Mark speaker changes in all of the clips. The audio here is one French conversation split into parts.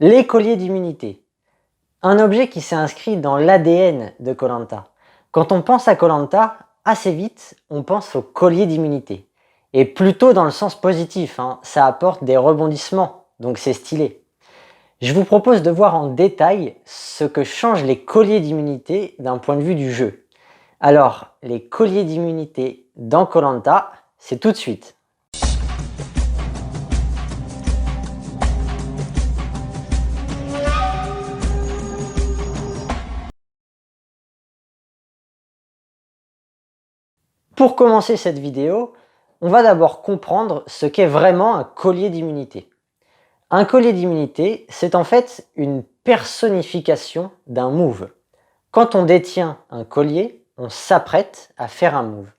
Speaker 1: Les colliers d'immunité. Un objet qui s'est inscrit dans l'ADN de koh. Quand on pense à koh, assez vite, on pense au collier d'immunité. Et plutôt dans le sens positif, hein, ça apporte des rebondissements, donc c'est stylé. Je vous propose de voir en détail ce que changent les colliers d'immunité d'un point de vue du jeu. Alors, les colliers d'immunité dans koh, c'est tout de suite. Pour commencer cette vidéo, on va d'abord comprendre ce qu'est vraiment un collier d'immunité. Un collier d'immunité, c'est en fait une personnification d'un move. Quand on détient un collier, on s'apprête à faire un move.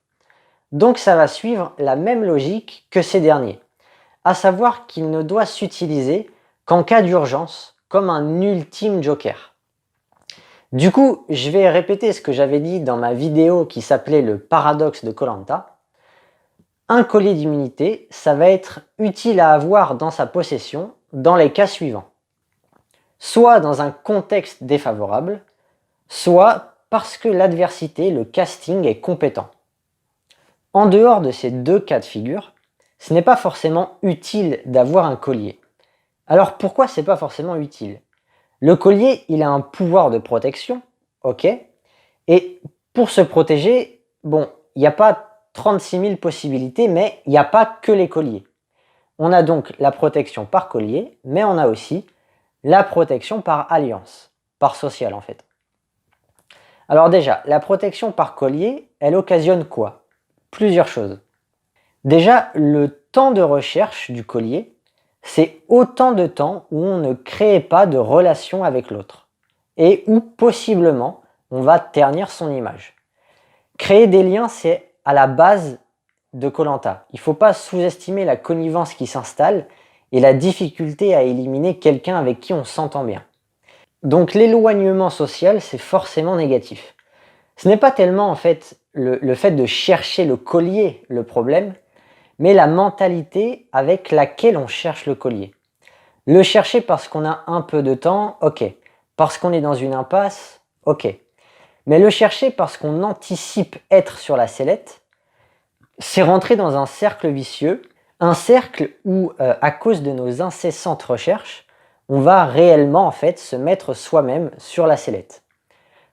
Speaker 1: Donc ça va suivre la même logique que ces derniers, à savoir qu'il ne doit s'utiliser qu'en cas d'urgence, comme un ultime joker. Du coup, je vais répéter ce que j'avais dit dans ma vidéo qui s'appelait le paradoxe de koh. Un collier d'immunité, ça va être utile à avoir dans sa possession dans les cas suivants. Soit dans un contexte défavorable, soit parce que l'adversité, le casting est compétent. En dehors de ces deux cas de figure, ce n'est pas forcément utile d'avoir un collier. Alors pourquoi c'est pas forcément utile? Le collier, il a un pouvoir de protection, ok, et pour se protéger, bon, il n'y a pas 36 000 possibilités, mais il n'y a pas que les colliers. On a donc la protection par collier, mais on a aussi la protection par alliance, par social en fait. Alors déjà, la protection par collier, elle occasionne quoi? Plusieurs choses. Déjà, le temps de recherche du collier, c'est autant de temps où on ne crée pas de relation avec l'autre et où possiblement on va ternir son image. Créer des liens, c'est à la base de koh. Il ne faut pas sous-estimer la connivence qui s'installe et la difficulté à éliminer quelqu'un avec qui on s'entend bien. Donc l'éloignement social, c'est forcément négatif. Ce n'est pas tellement en fait le fait de chercher le collier le problème, mais la mentalité avec laquelle on cherche le collier. Le chercher parce qu'on a un peu de temps, ok. Parce qu'on est dans une impasse, ok. Mais le chercher parce qu'on anticipe être sur la sellette, c'est rentrer dans un cercle vicieux, un cercle où, à cause de nos incessantes recherches, on va réellement en fait se mettre soi-même sur la sellette.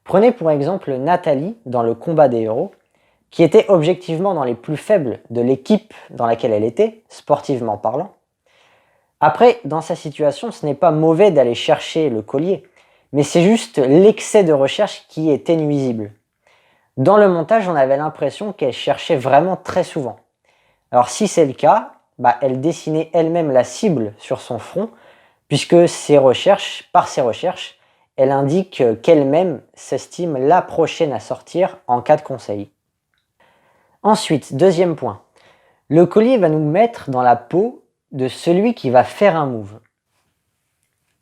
Speaker 1: Prenez pour exemple Nathalie dans le combat des héros, qui était objectivement dans les plus faibles de l'équipe dans laquelle elle était, sportivement parlant. Après, dans sa situation, ce n'est pas mauvais d'aller chercher le collier, mais c'est juste l'excès de recherche qui était nuisible. Dans le montage, on avait l'impression qu'elle cherchait vraiment très souvent. Alors si c'est le cas, elle dessinait elle-même la cible sur son front, puisque par ses recherches, elle indique qu'elle-même s'estime la prochaine à sortir en cas de conseil. Ensuite, deuxième point, le collier va nous mettre dans la peau de celui qui va faire un move.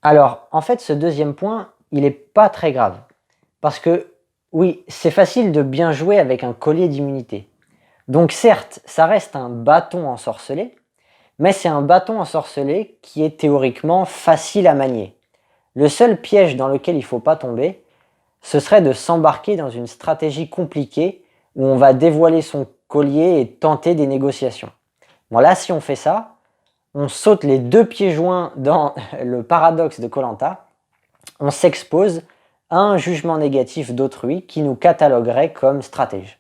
Speaker 1: Alors, en fait, ce deuxième point, il n'est pas très grave. Parce que, oui, c'est facile de bien jouer avec un collier d'immunité. Donc certes, ça reste un bâton ensorcelé, mais c'est un bâton ensorcelé qui est théoriquement facile à manier. Le seul piège dans lequel il ne faut pas tomber, ce serait de s'embarquer dans une stratégie compliquée où on va dévoiler son collier et tenter des négociations. Bon là, si on fait ça, on saute les deux pieds joints dans le paradoxe de koh. On s'expose à un jugement négatif d'autrui qui nous cataloguerait comme stratège.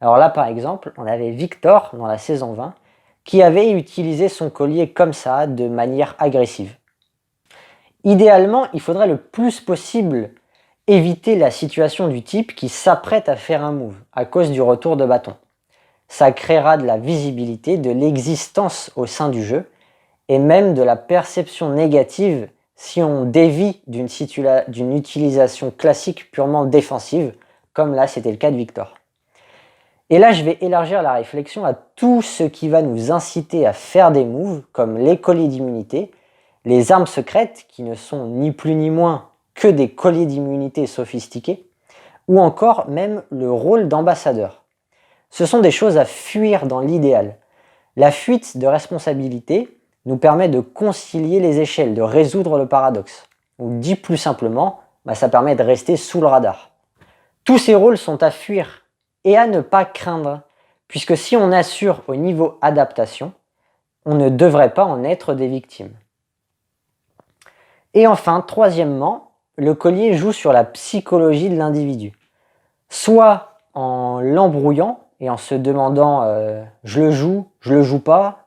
Speaker 1: Alors là, par exemple, on avait Victor dans la saison 20 qui avait utilisé son collier comme ça, de manière agressive. Idéalement, il faudrait le plus possible éviter la situation du type qui s'apprête à faire un move à cause du retour de bâton. Ça créera de la visibilité, de l'existence au sein du jeu et même de la perception négative si on dévie d'une utilisation classique purement défensive, comme là c'était le cas de Victor. Et là je vais élargir la réflexion à tout ce qui va nous inciter à faire des moves, comme les colliers d'immunité, les armes secrètes qui ne sont ni plus ni moins que des colliers d'immunité sophistiqués, ou encore même le rôle d'ambassadeur. Ce sont des choses à fuir dans l'idéal. La fuite de responsabilité nous permet de concilier les échelles, de résoudre le paradoxe. Ou dit plus simplement, ça permet de rester sous le radar. Tous ces rôles sont à fuir et à ne pas craindre, puisque si on assure au niveau adaptation, on ne devrait pas en être des victimes. Et enfin, troisièmement, le collier joue sur la psychologie de l'individu. Soit en l'embrouillant et en se demandant je le joue pas.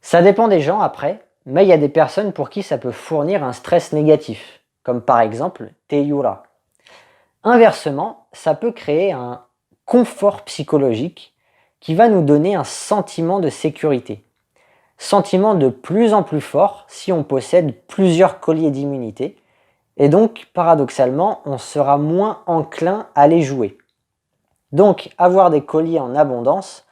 Speaker 1: Ça dépend des gens après, mais il y a des personnes pour qui ça peut fournir un stress négatif, comme par exemple Teyura. Inversement, ça peut créer un confort psychologique qui va nous donner un sentiment de sécurité. Sentiment de plus en plus fort si on possède plusieurs colliers d'immunité, et donc paradoxalement, on sera moins enclin à les jouer. Donc avoir des colliers en abondance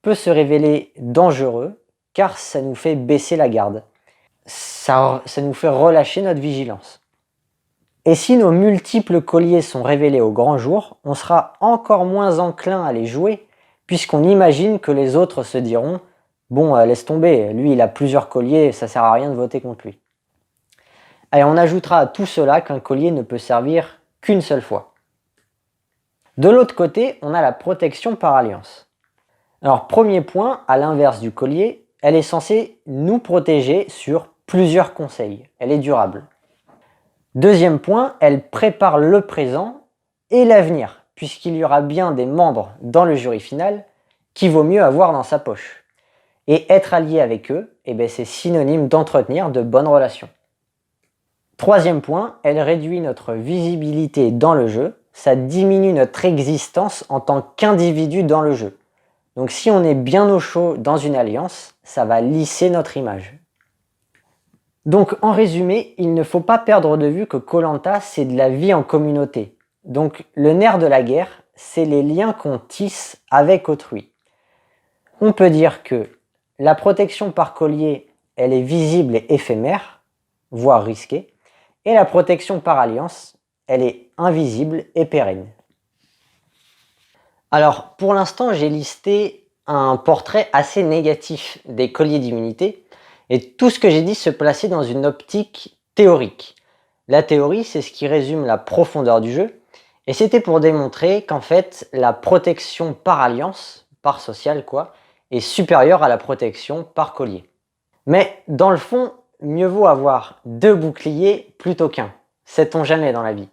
Speaker 1: peut se révéler dangereux car ça nous fait baisser la garde. Ça nous fait relâcher notre vigilance. Et si nos multiples colliers sont révélés au grand jour, on sera encore moins enclin à les jouer puisqu'on imagine que les autres se diront « Bon, laisse tomber, lui il a plusieurs colliers, ça sert à rien de voter contre lui. » Et on ajoutera à tout cela qu'un collier ne peut servir qu'une seule fois. De l'autre côté, on a la protection par alliance. Alors premier point, à l'inverse du collier, elle est censée nous protéger sur plusieurs conseils. Elle est durable. Deuxième point, elle prépare le présent et l'avenir, puisqu'il y aura bien des membres dans le jury final qu'il vaut mieux avoir dans sa poche. Et être allié avec eux, c'est synonyme d'entretenir de bonnes relations. Troisième point, elle réduit notre visibilité dans le jeu, ça diminue notre existence en tant qu'individu dans le jeu. Donc si on est bien au chaud dans une alliance, ça va lisser notre image. Donc en résumé, il ne faut pas perdre de vue que Koh-Lanta c'est de la vie en communauté. Donc le nerf de la guerre, c'est les liens qu'on tisse avec autrui. On peut dire que la protection par collier, elle est visible et éphémère, voire risquée, et la protection par alliance, elle est invisible et pérenne. Alors, pour l'instant, j'ai listé un portrait assez négatif des colliers d'immunité, et tout ce que j'ai dit se plaçait dans une optique théorique. La théorie, c'est ce qui résume la profondeur du jeu, et c'était pour démontrer qu'en fait, la protection par alliance, par social est supérieure à la protection par collier. Mais dans le fond, mieux vaut avoir 2 boucliers plutôt qu'un. Sait-on jamais dans la vie.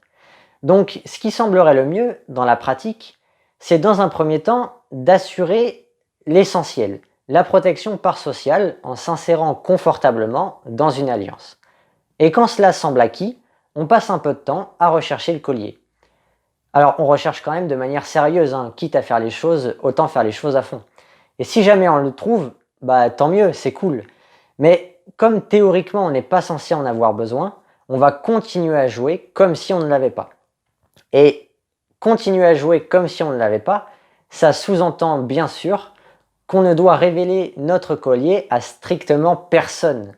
Speaker 1: Donc, ce qui semblerait le mieux dans la pratique, c'est dans un premier temps d'assurer l'essentiel, la protection par social en s'insérant confortablement dans une alliance. Et quand cela semble acquis, on passe un peu de temps à rechercher le collier. Alors, on recherche quand même de manière sérieuse, quitte à faire les choses, autant faire les choses à fond. Et si jamais on le trouve, tant mieux, c'est cool. Mais comme théoriquement on n'est pas censé en avoir besoin, on va continuer à jouer comme si on ne l'avait pas. Et continuer à jouer comme si on ne l'avait pas, ça sous-entend bien sûr qu'on ne doit révéler notre collier à strictement personne.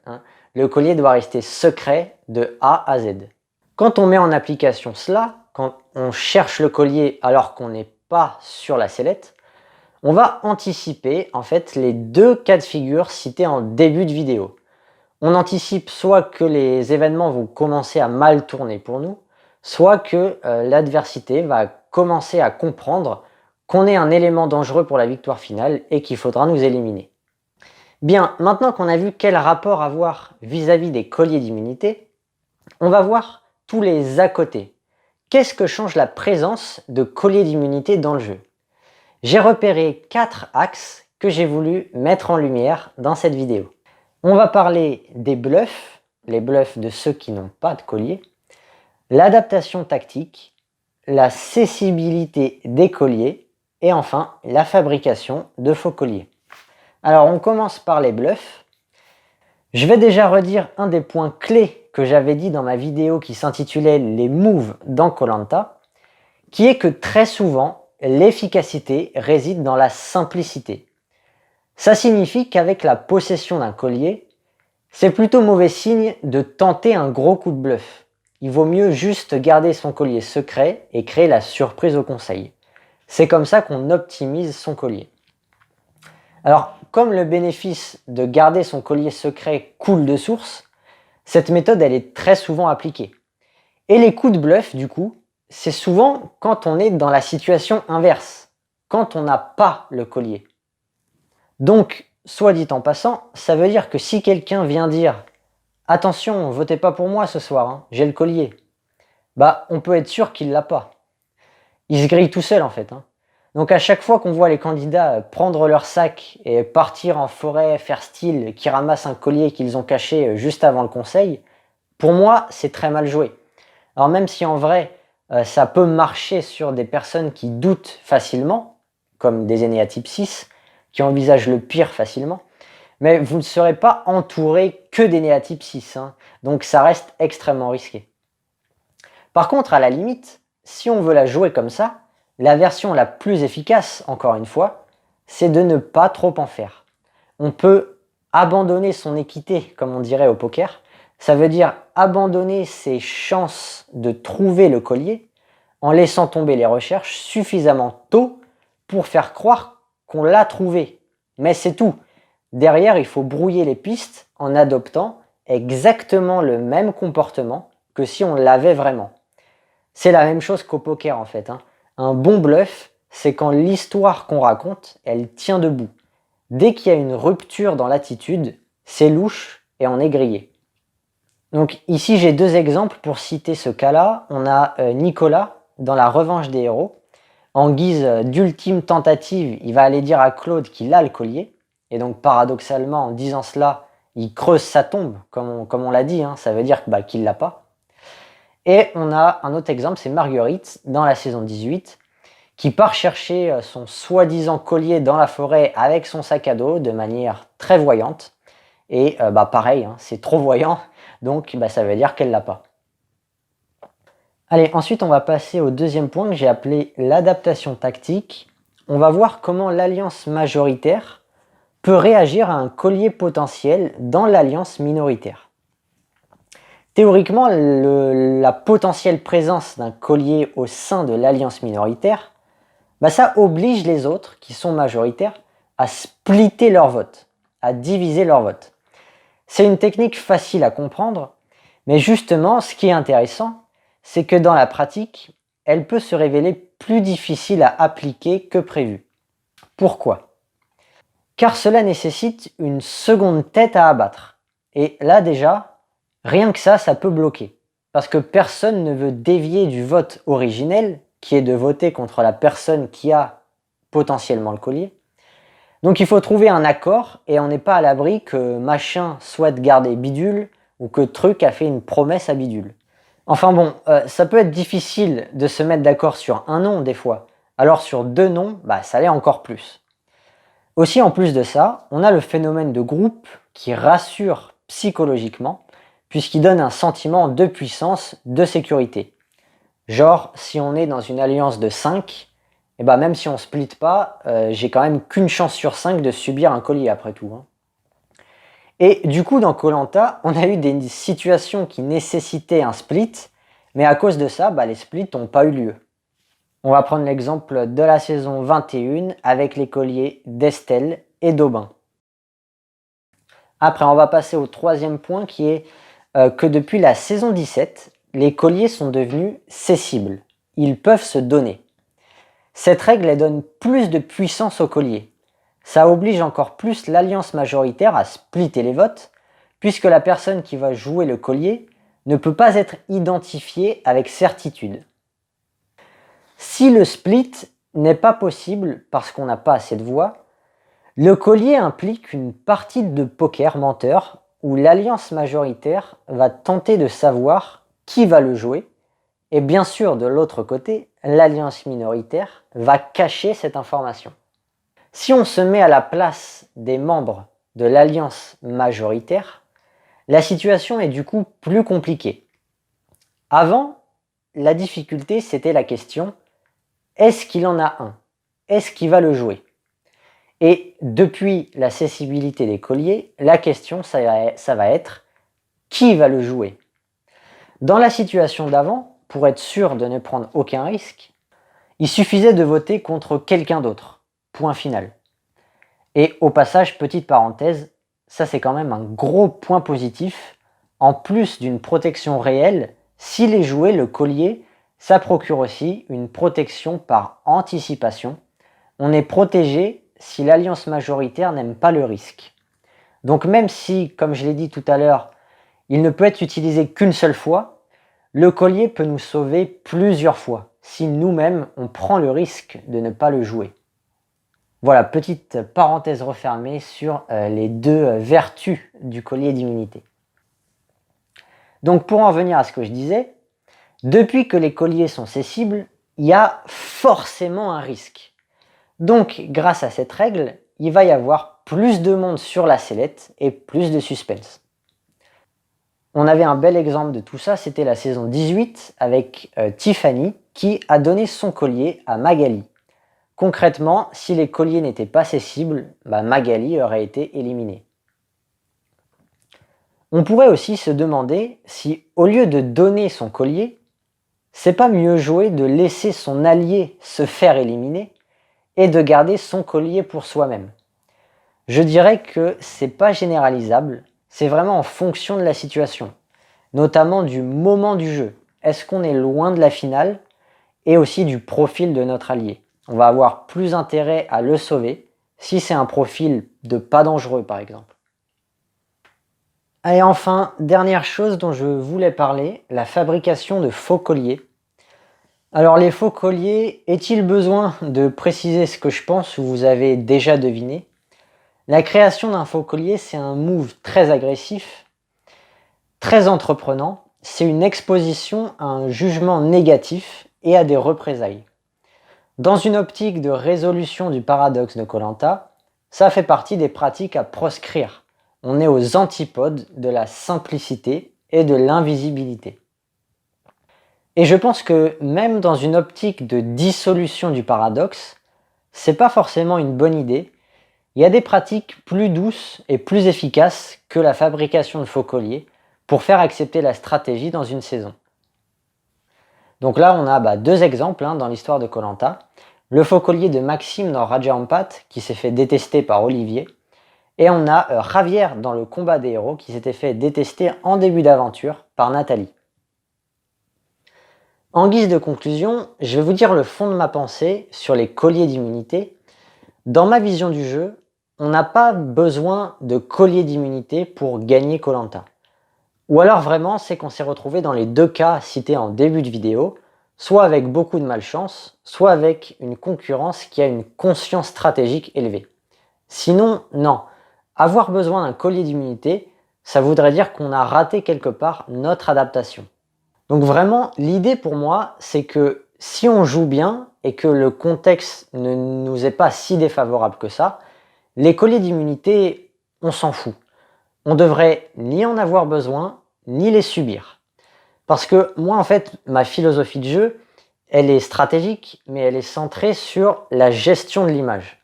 Speaker 1: Le collier doit rester secret de A à Z. Quand on met en application cela, quand on cherche le collier alors qu'on n'est pas sur la sellette, on va anticiper en fait les 2 cas de figure cités en début de vidéo. On anticipe soit que les événements vont commencer à mal tourner pour nous, soit que l'adversité va commencer à comprendre qu'on est un élément dangereux pour la victoire finale et qu'il faudra nous éliminer. Bien, maintenant qu'on a vu quel rapport avoir vis-à-vis des colliers d'immunité, on va voir tous les à côté. Qu'est-ce que change la présence de colliers d'immunité dans le jeu? J'ai repéré 4 axes que j'ai voulu mettre en lumière dans cette vidéo. On va parler des bluffs, les bluffs de ceux qui n'ont pas de collier, l'adaptation tactique, la cessibilité des colliers et enfin la fabrication de faux colliers. Alors on commence par les bluffs. Je vais déjà redire un des points clés que j'avais dit dans ma vidéo qui s'intitulait les moves dans Koh-Lanta, qui est que très souvent l'efficacité réside dans la simplicité. Ça signifie qu'avec la possession d'un collier, c'est plutôt mauvais signe de tenter un gros coup de bluff. Il vaut mieux juste garder son collier secret et créer la surprise au conseil. C'est comme ça qu'on optimise son collier. Alors, comme le bénéfice de garder son collier secret coule de source, cette méthode elle est très souvent appliquée. Et les coups de bluff, du coup, c'est souvent quand on est dans la situation inverse, quand on n'a pas le collier. Donc, soit dit en passant, ça veut dire que si quelqu'un vient dire « Attention, votez pas pour moi ce soir, hein, j'ai le collier », bah on peut être sûr qu'il l'a pas. Il se grille tout seul en fait. Hein. Donc à chaque fois qu'on voit les candidats prendre leur sac et partir en forêt, faire style, qui ramassent un collier qu'ils ont caché juste avant le conseil, pour moi c'est très mal joué. Alors même si en vrai ça peut marcher sur des personnes qui doutent facilement, comme des aînés à type 6, qui envisagent le pire facilement, mais vous ne serez pas entouré que d'aînés à type 6, hein, donc ça reste extrêmement risqué. Par contre, à la limite, si on veut la jouer comme ça, la version la plus efficace, encore une fois, c'est de ne pas trop en faire. On peut abandonner son équité, comme on dirait au poker. Ça veut dire abandonner ses chances de trouver le collier en laissant tomber les recherches suffisamment tôt pour faire croire qu'on l'a trouvé. Mais c'est tout. Derrière, il faut brouiller les pistes en adoptant exactement le même comportement que si on l'avait vraiment. C'est la même chose qu'au poker en fait. Hein. Un bon bluff, c'est quand l'histoire qu'on raconte, elle tient debout. Dès qu'il y a une rupture dans l'attitude, c'est louche et on est grillé. Donc ici j'ai deux exemples pour citer ce cas-là. On a Nicolas dans La Revanche des héros. En guise d'ultime tentative, il va aller dire à Claude qu'il a le collier. Et donc paradoxalement, en disant cela, il creuse sa tombe, comme on l'a dit. Hein. Ça veut dire qu'il l'a pas. Et on a un autre exemple, c'est Marguerite, dans la saison 18, qui part chercher son soi-disant collier dans la forêt avec son sac à dos de manière très voyante. Et pareil, hein, c'est trop voyant, donc ça veut dire qu'elle l'a pas. Allez, ensuite on va passer au deuxième point que j'ai appelé l'adaptation tactique. On va voir comment l'alliance majoritaire peut réagir à un collier potentiel dans l'alliance minoritaire. Théoriquement, la potentielle présence d'un collier au sein de l'alliance minoritaire, ça oblige les autres, qui sont majoritaires, à splitter leur vote, à diviser leur vote. C'est une technique facile à comprendre, mais justement, ce qui est intéressant, c'est que dans la pratique, elle peut se révéler plus difficile à appliquer que prévu. Pourquoi ? Car cela nécessite une seconde tête à abattre. Et là déjà, rien que ça peut bloquer. Parce que personne ne veut dévier du vote originel, qui est de voter contre la personne qui a potentiellement le collier. Donc il faut trouver un accord, et on n'est pas à l'abri que machin souhaite garder bidule, ou que truc a fait une promesse à bidule. Enfin bon, ça peut être difficile de se mettre d'accord sur un nom des fois. Alors sur deux noms, ça l'est encore plus. Aussi en plus de ça, on a le phénomène de groupe qui rassure psychologiquement, puisqu'il donne un sentiment de puissance, de sécurité. Genre, si on est dans une alliance de 5, même si on split pas, j'ai quand même qu'une chance sur 5 de subir un collier après tout. Hein. Et du coup, dans Koh-Lanta, on a eu des situations qui nécessitaient un split, mais à cause de ça, les splits n'ont pas eu lieu. On va prendre l'exemple de la saison 21 avec les colliers d'Estelle et d'Aubin. Après, on va passer au troisième point qui est que depuis la saison 17, les colliers sont devenus cessibles. Ils peuvent se donner. Cette règle elle donne plus de puissance aux colliers. Ça oblige encore plus l'alliance majoritaire à splitter les votes, puisque la personne qui va jouer le collier ne peut pas être identifiée avec certitude. Si le split n'est pas possible parce qu'on n'a pas assez de voix, le collier implique une partie de poker menteur où l'alliance majoritaire va tenter de savoir qui va le jouer, et bien sûr de l'autre côté, l'alliance minoritaire va cacher cette information. Si on se met à la place des membres de l'alliance majoritaire, la situation est du coup plus compliquée. Avant, la difficulté c'était la question « est-ce qu'il en a un ? Est-ce qu'il va le jouer ?» Et depuis la cessibilité des colliers, la question ça va être « qui va le jouer ?» Dans la situation d'avant, pour être sûr de ne prendre aucun risque, il suffisait de voter contre quelqu'un d'autre. Point final. Et au passage, petite parenthèse, ça c'est quand même un gros point positif. En plus d'une protection réelle, s'il est joué, le collier, ça procure aussi une protection par anticipation. On est protégé si l'alliance majoritaire n'aime pas le risque. Donc même si, comme je l'ai dit tout à l'heure, il ne peut être utilisé qu'une seule fois, le collier peut nous sauver plusieurs fois si nous-mêmes on prend le risque de ne pas le jouer. Voilà, petite parenthèse refermée sur les deux vertus du collier d'immunité. Donc pour en venir à ce que je disais, depuis que les colliers sont cessibles, il y a forcément un risque. Donc grâce à cette règle, il va y avoir plus de monde sur la sellette et plus de suspense. On avait un bel exemple de tout ça, c'était la saison 18 avec Tiffany qui a donné son collier à Magali. Concrètement, si les colliers n'étaient pas cessibles, Magali aurait été éliminée. On pourrait aussi se demander si, au lieu de donner son collier, c'est pas mieux joué de laisser son allié se faire éliminer et de garder son collier pour soi-même. Je dirais que c'est pas généralisable, c'est vraiment en fonction de la situation, notamment du moment du jeu. Est-ce qu'on est loin de la finale et aussi du profil de notre allié. On va avoir plus intérêt à le sauver si c'est un profil de pas dangereux par exemple. Et enfin, dernière chose dont je voulais parler, la fabrication de faux colliers. Alors les faux colliers, est-il besoin de préciser ce que je pense ou vous avez déjà deviné? La création d'un faux collier, c'est un move très agressif, très entreprenant, c'est une exposition à un jugement négatif et à des représailles. Dans une optique de résolution du paradoxe de Koh-Lanta, ça fait partie des pratiques à proscrire. On est aux antipodes de la simplicité et de l'invisibilité. Et je pense que même dans une optique de dissolution du paradoxe, c'est pas forcément une bonne idée. Il y a des pratiques plus douces et plus efficaces que la fabrication de faux colliers pour faire accepter la stratégie dans une saison. Donc là, on a deux exemples dans l'histoire de Koh-Lanta. Le faux collier de Maxime dans Raja Ampat, qui s'est fait détester par Olivier. Et on a Javier dans le combat des héros, qui s'était fait détester en début d'aventure par Nathalie. En guise de conclusion, je vais vous dire le fond de ma pensée sur les colliers d'immunité. Dans ma vision du jeu, on n'a pas besoin de collier d'immunité pour gagner Koh-Lanta. Ou alors vraiment, c'est qu'on s'est retrouvé dans les deux cas cités en début de vidéo, soit avec beaucoup de malchance, soit avec une concurrence qui a une conscience stratégique élevée. Sinon, non. Avoir besoin d'un collier d'immunité, ça voudrait dire qu'on a raté quelque part notre adaptation. Donc vraiment, l'idée pour moi, c'est que si on joue bien et que le contexte ne nous est pas si défavorable que ça, les colliers d'immunité, on s'en fout. On devrait ni en avoir besoin, ni les subir. Parce que moi, en fait, ma philosophie de jeu, elle est stratégique, mais elle est centrée sur la gestion de l'image.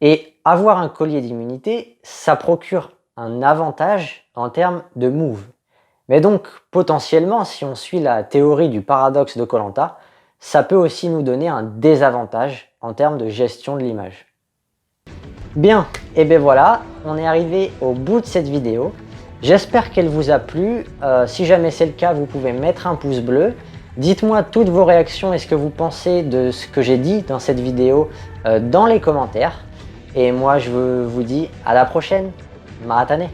Speaker 1: Et avoir un collier d'immunité, ça procure un avantage en termes de move. Mais donc, potentiellement, si on suit la théorie du paradoxe de Koh-Lanta, ça peut aussi nous donner un désavantage en termes de gestion de l'image. Bien, et bien voilà, on est arrivé au bout de cette vidéo. J'espère qu'elle vous a plu. Si jamais c'est le cas, vous pouvez mettre un pouce bleu. Dites-moi toutes vos réactions et ce que vous pensez de ce que j'ai dit dans cette vidéo dans les commentaires. Et moi, je vous dis à la prochaine. Maratane!